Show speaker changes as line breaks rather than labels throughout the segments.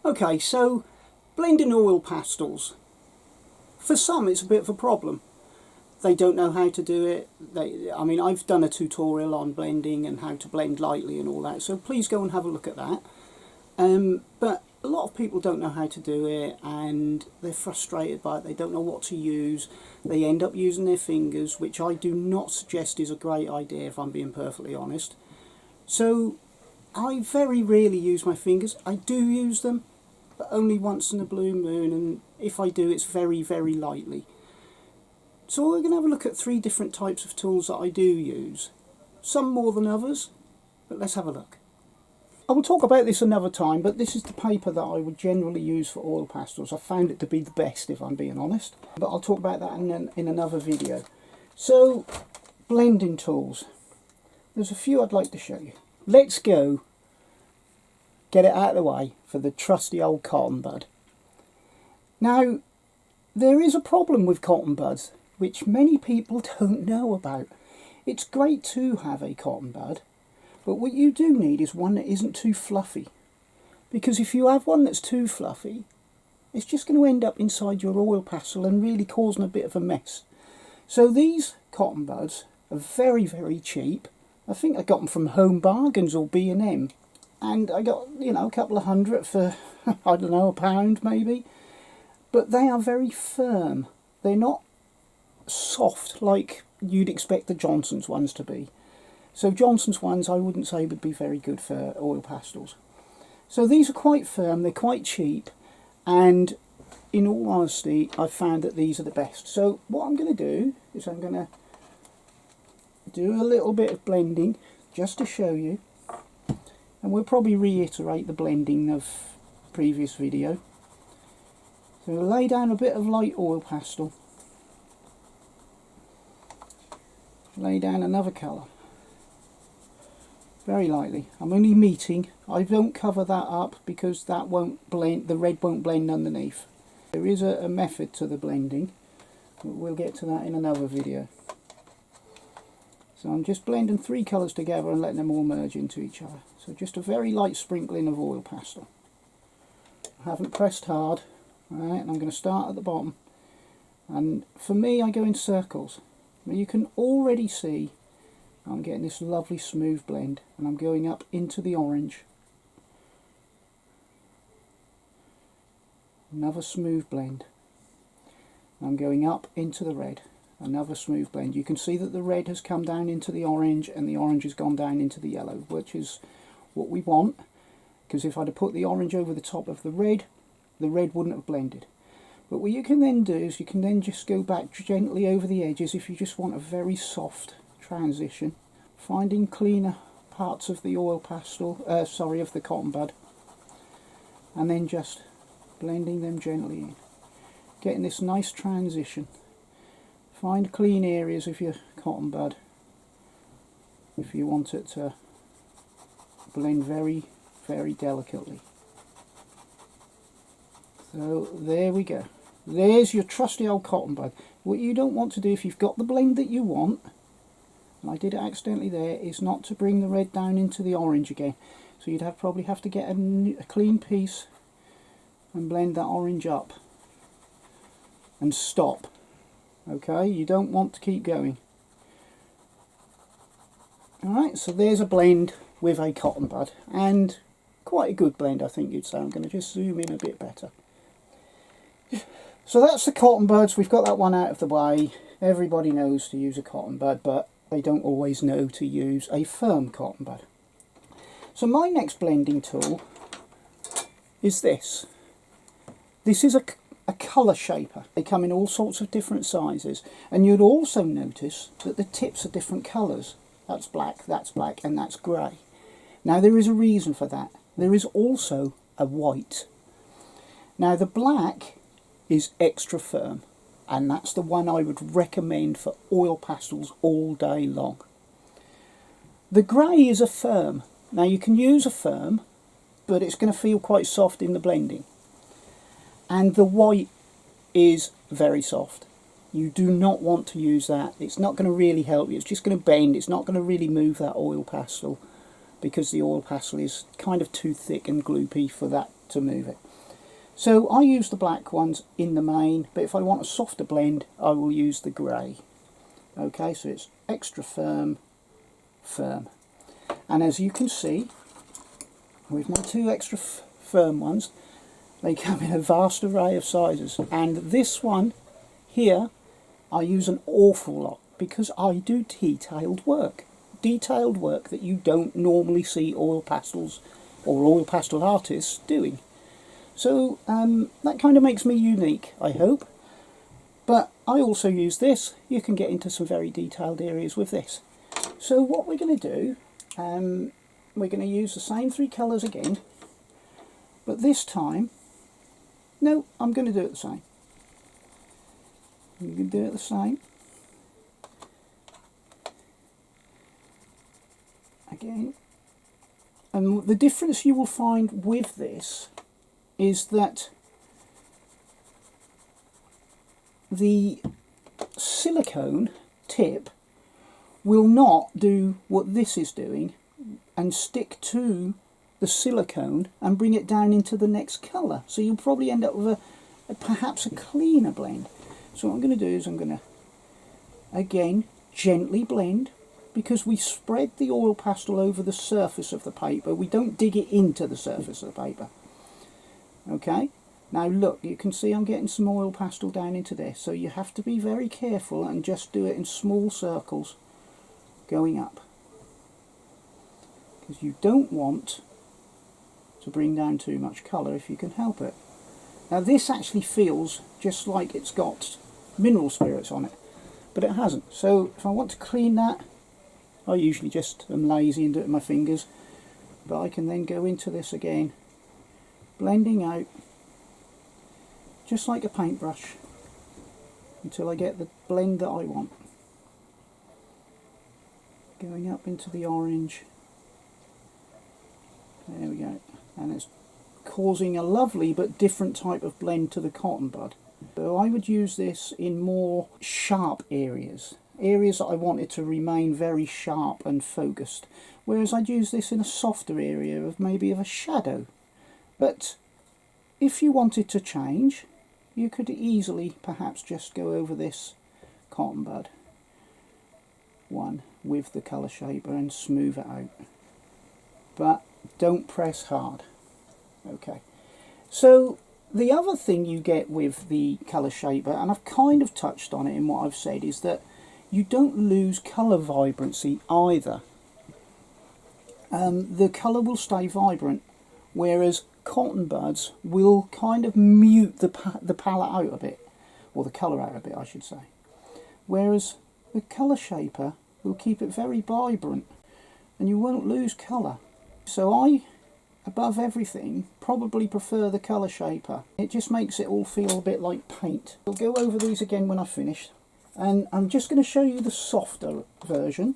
Okay, so blending oil pastels. For some it's a bit of a problem. They don't know how to do it. I mean, I've done a tutorial on blending and how to blend lightly and all that, so please go and have a look at that. But a lot of people don't know how to do it and they're frustrated by it. They don't know what to use. They end up using their fingers, which I do not suggest is a great idea if I'm being perfectly honest. So I very rarely use my fingers. I do use them, but only once in a blue moon, and if I do, it's very, very lightly. So we're going to have a look at 3 different types of tools that I do use. Some more than others, but let's have a look. I will talk about this another time, but this is the paper that I would generally use for oil pastels. I found it to be the best, if I'm being honest, but I'll talk about that in another video. So, blending tools. There's a few I'd like to show you. Let's go get it out of the way for the trusty old cotton bud. Now, there is a problem with cotton buds, which many people don't know about. It's great to have a cotton bud, but what you do need is one that isn't too fluffy. Because if you have one that's too fluffy, it's just going to end up inside your oil pastel and really causing a bit of a mess. So these cotton buds are very, very cheap. I think I got them from Home Bargains or B&M. And I got, a couple of hundred for, I don't know, £1 maybe. But they are very firm. They're not soft like you'd expect the Johnson's ones to be. So Johnson's ones I wouldn't say would be very good for oil pastels. So these are quite firm, they're quite cheap, and in all honesty I've found that these are the best. So what I'm going to do is I'm going to do a little bit of blending just to show you, and we'll probably reiterate the blending of the previous video. So we'll lay down a bit of light oil pastel, lay down another colour very lightly. I'm only meeting. I don't cover that up because that won't blend, the red won't blend underneath. There is a method to the blending, but we'll get to that in another video. So I'm just blending 3 colours together and letting them all merge into each other. So just a very light sprinkling of oil pastel. I haven't pressed hard. Alright, and I'm going to start at the bottom. And for me, I go in circles. Now you can already see I'm getting this lovely smooth blend, and I'm going up into the orange. Another smooth blend. I'm going up into the red. Another smooth blend. You can see that the red has come down into the orange and the orange has gone down into the yellow, which is what we want, because if I'd have put the orange over the top of the red wouldn't have blended. But what you can then do is you can then just go back gently over the edges if you just want a very soft transition, finding cleaner parts of the oil pastel, of the cotton bud, and then just blending them gently in, getting this nice transition. Find clean areas of your cotton bud if you want it to blend very, very delicately. So there we go. There's your trusty old cotton bud. What you don't want to do if you've got the blend that you want, and I did it accidentally there, is not to bring the red down into the orange again. So you'd probably have to get a clean piece and blend that orange up and stop. Okay, you don't want to keep going. Alright, so there's a blend with a cotton bud, and quite a good blend I think you'd say. I'm going to just zoom in a bit better. So that's the cotton buds. We've got that one out of the way. Everybody knows to use a cotton bud, but they don't always know to use a firm cotton bud. So my next blending tool is this. This is a colour shaper. They come in all sorts of different sizes, and you'll also notice that the tips are different colours. That's black, and that's grey. Now there is a reason for that. There is also a white. Now the black is extra firm, and that's the one I would recommend for oil pastels all day long. The grey is a firm. Now you can use a firm, but it's going to feel quite soft in the blending. And the white is very soft. You do not want to use that. It's not going to really help you. It's just going to bend. It's not going to really move that oil pastel, because the oil pastel is kind of too thick and gloopy for that to move it. So I use the black ones in the main, but if I want a softer blend, I will use the grey. Okay, so it's extra firm, firm. And as you can see, with my two extra firm ones, they come in a vast array of sizes. And this one here, I use an awful lot because I do detailed work. Detailed work that you don't normally see oil pastels or oil pastel artists doing. So that kind of makes me unique, I hope. But I also use this. You can get into some very detailed areas with this. So what we're going to do, we're going to use the same three colours again. But this time, no, I'm going to do it the same. I'm going to do it the same. Again. And the difference you will find with this is that the silicone tip will not do what this is doing and stick to the silicone and bring it down into the next colour. So you'll probably end up with perhaps a cleaner blend. So what I'm going to do is I'm going to, again, gently blend, because we spread the oil pastel over the surface of the paper. We don't dig it into the surface of the paper. Okay, now look, you can see I'm getting some oil pastel down into this, so you have to be very careful and just do it in small circles going up, because you don't want to bring down too much colour if you can help it. Now this actually feels just like it's got mineral spirits on it, but it hasn't. So if I want to clean that, I usually just am lazy and do it with my fingers, but I can then go into this again, blending out just like a paintbrush until I get the blend that I want. Going up into the orange, there we go, and it's causing a lovely but different type of blend to the cotton bud. So I would use this in more sharp areas that I wanted to remain very sharp and focused, whereas I'd use this in a softer area of maybe of a shadow. But if you wanted to change, you could easily perhaps just go over this cotton bud one with the colour shaper and smooth it out, but don't press hard. Okay, so the other thing you get with the colour shaper, and I've kind of touched on it in what I've said, is that you don't lose colour vibrancy either. The colour will stay vibrant, whereas cotton buds will kind of mute the palette out a bit, or the colour out a bit I should say, whereas the colour shaper will keep it very vibrant and you won't lose colour. So I, above everything, probably prefer the colour shaper. It just makes it all feel a bit like paint. We'll go over these again when I've finished, and I'm just going to show you the softer version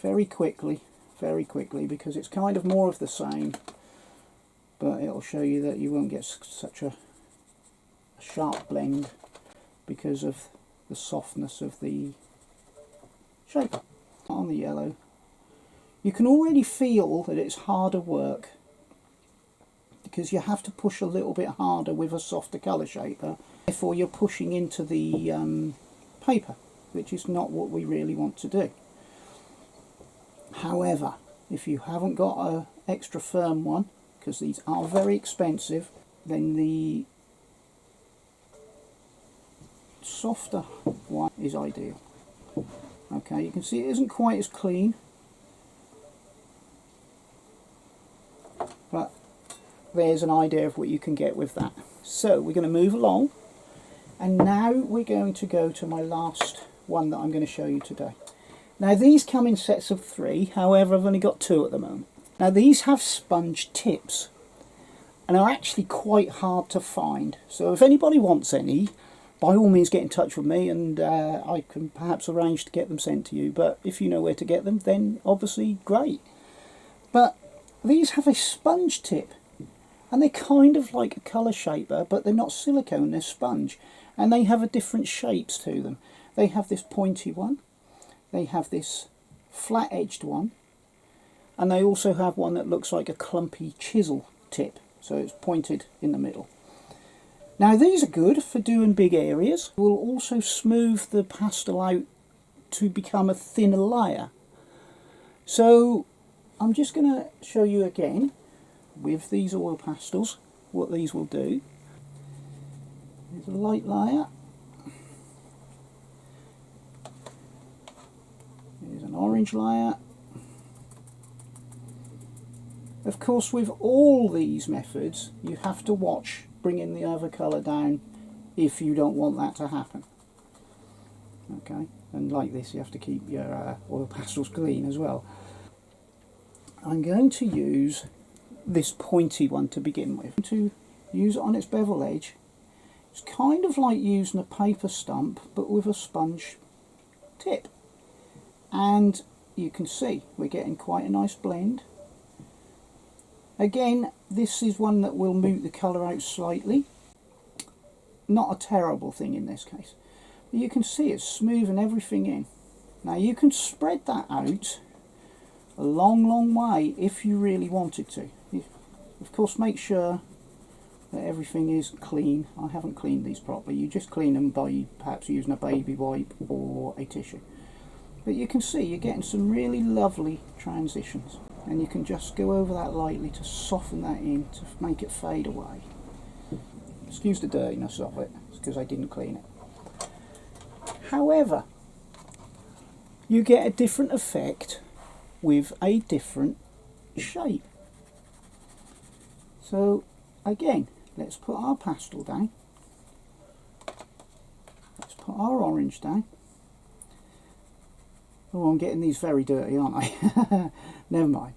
very quickly, because it's kind of more of the same, but it'll show you that you won't get such a sharp blend because of the softness of the shaper. On the yellow, you can already feel that it's harder work because you have to push a little bit harder with a softer colour shaper, therefore you're pushing into the paper, which is not what we really want to do. However, if you haven't got an extra firm one, because these are very expensive, then the softer one is ideal. Okay, you can see it isn't quite as clean, but there's an idea of what you can get with that. So we're going to move along, and now we're going to go to my last one that I'm going to show you today. Now these come in sets of 3, however I've only got 2 at the moment. Now these have sponge tips and are actually quite hard to find, so if anybody wants any, by all means get in touch with me and I can perhaps arrange to get them sent to you, but if you know where to get them, then obviously great. But these have a sponge tip, and they're kind of like a colour shaper, but they're not silicone, they're sponge, and they have a different shapes to them. They have this pointy one, they have this flat edged one, and they also have one that looks like a clumpy chisel tip. so it's pointed in the middle. Now these are good for doing big areas. Will also smooth the pastel out to become a thinner layer. So I'm just going to show you again with these oil pastels what these will do. There's a light layer. Here's an orange layer. Of course, with all these methods, you have to watch bringing the other colour down if you don't want that to happen. Okay, and like this, you have to keep your oil pastels clean as well. I'm going to use this pointy one to begin with. To use it on its bevel edge. It's kind of like using a paper stump, but with a sponge tip. And you can see we're getting quite a nice blend. Again, this is one that will mute the colour out slightly. Not a terrible thing in this case. But you can see it's smoothing everything in. Now you can spread that out a long way if you really wanted to. Of course, make sure that everything is clean. I haven't cleaned these properly. You just clean them by perhaps using a baby wipe or a tissue. But you can see you're getting some really lovely transitions, and you can just go over that lightly to soften that in to make it fade away. Excuse the dirtiness of it, it's because I didn't clean it. However, you get a different effect with a different shape. So again, let's put our pastel down. Let's put our orange down. Oh, I'm getting these very dirty, aren't I? Never mind.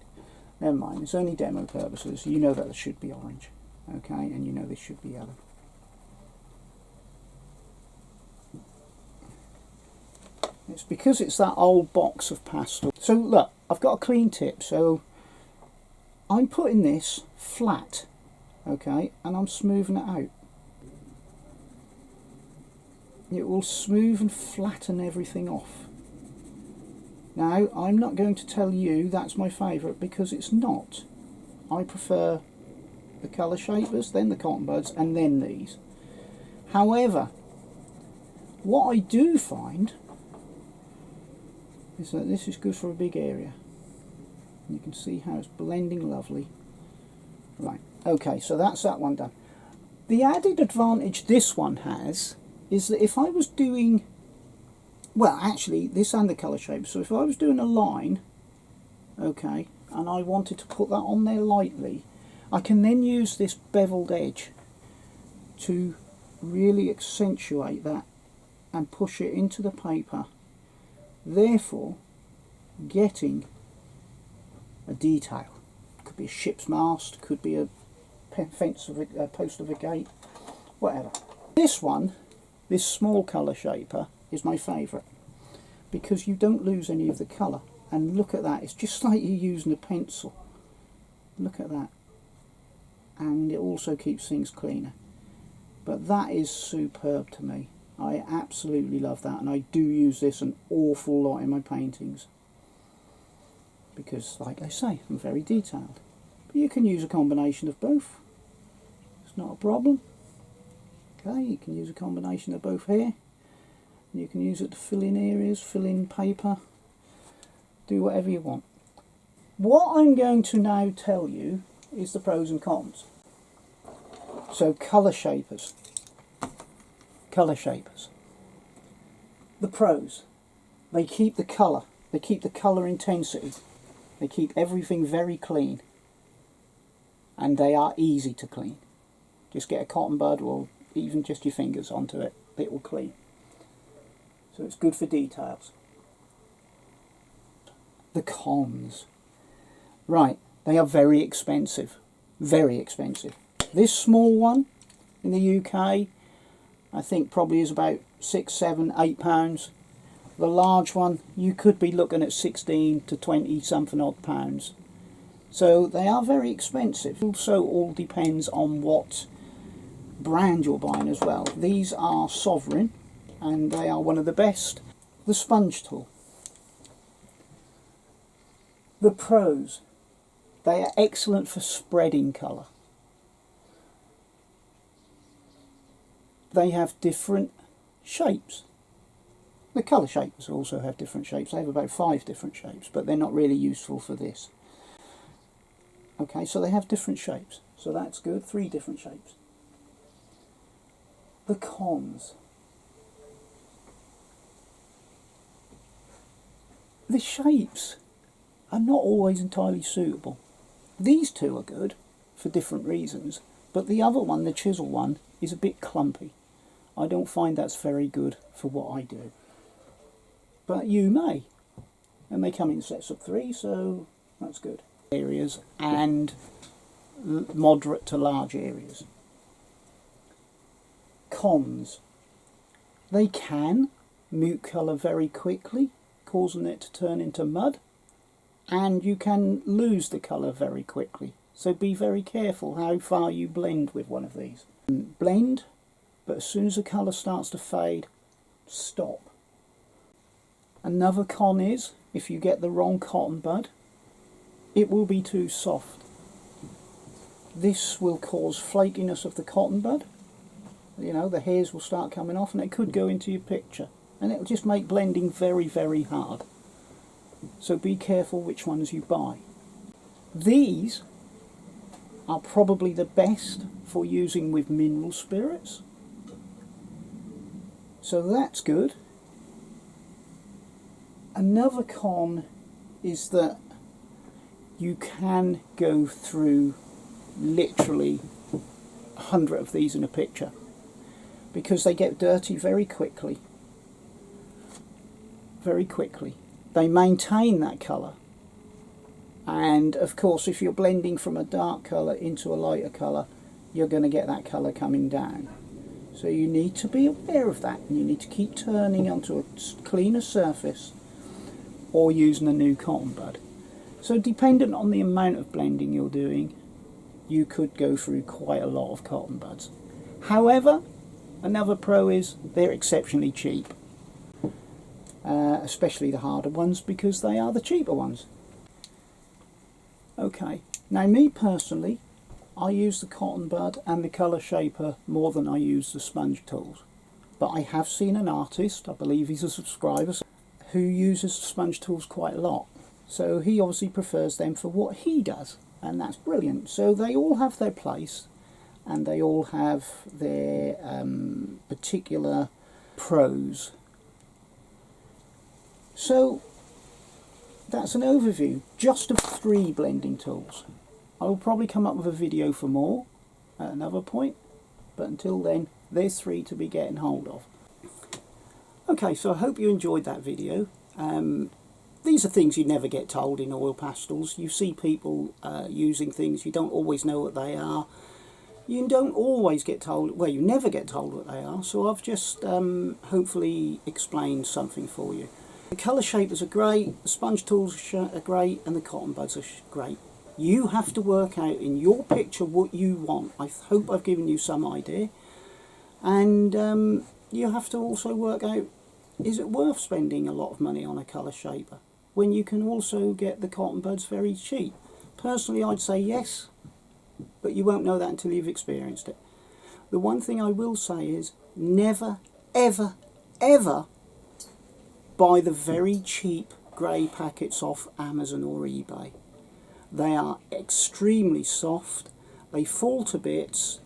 Never mind. It's only demo purposes. You know that this should be orange. Okay, and you know this should be yellow. It's because it's that old box of pastel. So look, I've got a clean tip, so I'm putting this flat, okay, and I'm smoothing it out. It will smooth and flatten everything off. Now, I'm not going to tell you that's my favourite, because it's not. I prefer the colour shapers, then the cotton buds, and then these. However, what I do find is that this is good for a big area. You can see how it's blending lovely. Right, okay, so that's that one done. The added advantage this one has is that if I was doing, well, actually, this and the colour shape, so if I was doing a line, okay, and I wanted to put that on there lightly, I can then use this beveled edge to really accentuate that and push it into the paper, therefore getting a detail. Could be a ship's mast, could be a fence of a post of a gate, whatever. This one, this small colour shaper, is my favourite because you don't lose any of the colour. And look at that, it's just like you're using a pencil. Look at that. And it also keeps things cleaner. But that is superb to me. I absolutely love that, and I do use this an awful lot in my paintings. Because, like I say, I'm very detailed. But you can use a combination of both. It's not a problem. Okay, you can use a combination of both here. And you can use it to fill in areas, fill in paper, do whatever you want. What I'm going to now tell you is the pros and cons. So, colour shapers. Colour shapers. The pros. They keep the colour. They keep the colour intensity. They keep everything very clean. And they are easy to clean. Just get a cotton bud or even just your fingers onto it. It will clean. So it's good for details. The cons. Right, they are very expensive. Very expensive. This small one in the UK, I think probably is about £6, £7, £8. The large one, you could be looking at 16 to 20 something odd pounds. So they are very expensive. Also all depends on what brand you're buying as well. These are Sovereign and they are one of the best. The sponge tool. The pros. They are excellent for spreading colour. they have different shapes. The colour shapers also have different shapes. They have about 5 different shapes, but they're not really useful for this. Okay, so they have different shapes, so that's good. 3 different shapes. The cons. The shapes are not always entirely suitable. These 2 are good for different reasons, but the other one, the chisel one, is a bit clumpy. I don't find that's very good for what I do. But you may. And they come in sets of 3, so that's good. Areas and moderate to large areas. Cons. They can mute colour very quickly, causing it to turn into mud, and you can lose the colour very quickly. So be very careful how far you blend with one of these. Blend, but as soon as the colour starts to fade, stop. Another con is, if you get the wrong cotton bud, it will be too soft. This will cause flakiness of the cotton bud. You know, the hairs will start coming off, and it could go into your picture. And it will just make blending very, very hard. So be careful which ones you buy. These are probably the best for using with mineral spirits. So that's good. Another con is that you can go through literally 100 of these in a picture, because they get dirty very quickly. Very quickly. They maintain that colour, and of course if you're blending from a dark colour into a lighter colour, you're going to get that colour coming down. So you need to be aware of that, and you need to keep turning onto a cleaner surface or using a new cotton bud. So dependent on the amount of blending you're doing, you could go through quite a lot of cotton buds. However, another pro is they're exceptionally cheap. Especially the harder ones, because they are the cheaper ones. Okay, now me personally, I use the cotton bud and the colour shaper more than I use the sponge tools. But I have seen an artist, I believe he's a subscriber, who uses the sponge tools quite a lot. So he obviously prefers them for what he does, and that's brilliant. So they all have their place, and they all have their particular pros. So that's an overview just of 3 blending tools. I will probably come up with a video for more at another point, but until then, there's 3 to be getting hold of. Okay, so I hope you enjoyed that video. These are things you never get told in oil pastels. You see people using things, you don't always know what they are. You don't always get told, well, you never get told what they are, so I've just hopefully explained something for you. The colour shapers are great, the sponge tools are great, and the cotton buds are great. You have to work out in your picture what you want. I hope I've given you some idea. And you have to also work out, is it worth spending a lot of money on a colour shaper when you can also get the cotton buds very cheap? Personally, I'd say yes, but you won't know that until you've experienced it. The one thing I will say is never, ever, ever buy the very cheap grey packets off Amazon or eBay. They are extremely soft, they fall to bits,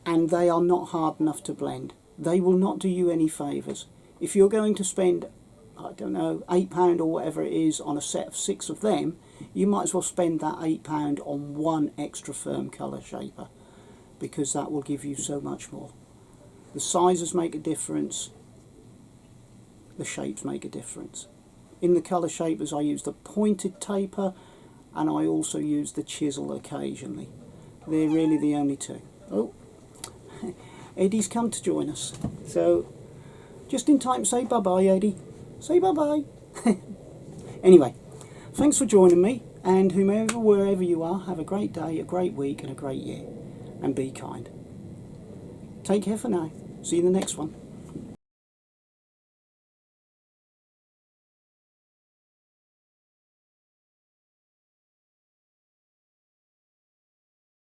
and they are not hard enough to blend. They will not do you any favours. If you're going to spend, I don't know, £8 or whatever it is on a set of 6 of them, you might as well spend that £8 on one extra firm colour shaper, because that will give you so much more. The sizes make a difference, the shapes make a difference. In the colour shapers I use the pointed taper, and I also use the chisel occasionally. They're really the only 2. Oh, Eddie's come to join us, so just in time to say bye bye, Eddie. Say bye bye. Anyway, thanks for joining me, and whomever, wherever you are, have a great day, a great week, and a great year, and be kind. Take care for now. See you in the next one.